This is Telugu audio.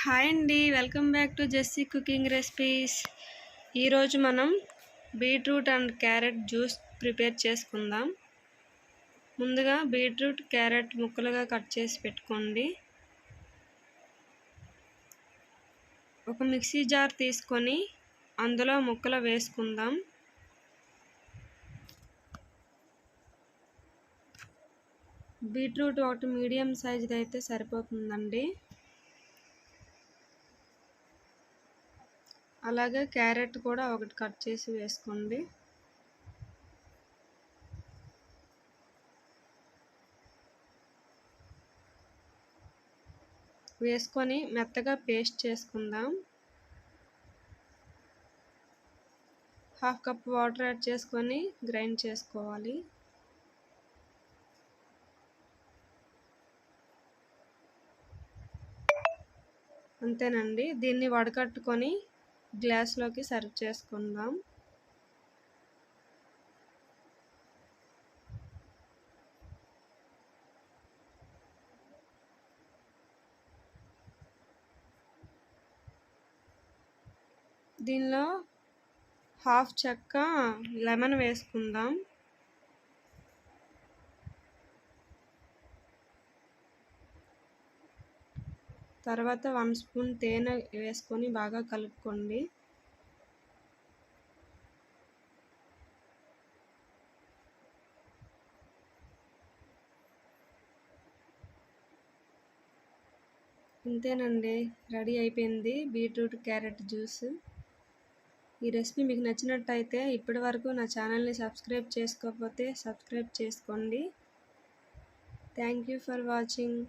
హాయ్ అండి, welcome back to Jessy cooking recipes. ఈరోజు మనం beetroot and carrot juice prepare చేసుకుందాం. ముందుగా బీట్రూట్ క్యారెట్ ముక్కలుగా కట్ చేసి పెట్టుకోండి. ఒక మిక్సీ జార్ తీసుకొని అందులో ముక్కలు వేసుకుందాం. బీట్రూట్ ఒకటి మీడియం సైజుది అయితే సరిపోతుందండి. అలాగే క్యారెట్ కూడా ఒకటి కట్ చేసి వేసుకోండి. వేసుకొని మెత్తగా పేస్ట్ చేసుకుందాం. హాఫ్ కప్ వాటర్ యాడ్ చేసుకొని గ్రైండ్ చేసుకోవాలి. అంతేనండి. దీన్ని వడకట్టుకొని గ్లాస్లోకి సర్వ్ చేసుకుందాం. దీనిలో హాఫ్ చెక్క లెమన్ వేసుకుందాం. తర్వాత 1 స్పూన్ తేనె వేసుకొని బాగా కలుపుకోండి. అంతేనండి, రెడీ అయిపోయింది బీట్రూట్ క్యారెట్ జ్యూస్. ఈ రెసిపీ మీకు నచ్చినట్టయితే ఇప్పటి వరకు నా ఛానల్ని సబ్స్క్రైబ్ చేసుకోకపోతే సబ్స్క్రైబ్ చేసుకోండి. Thank you for watching.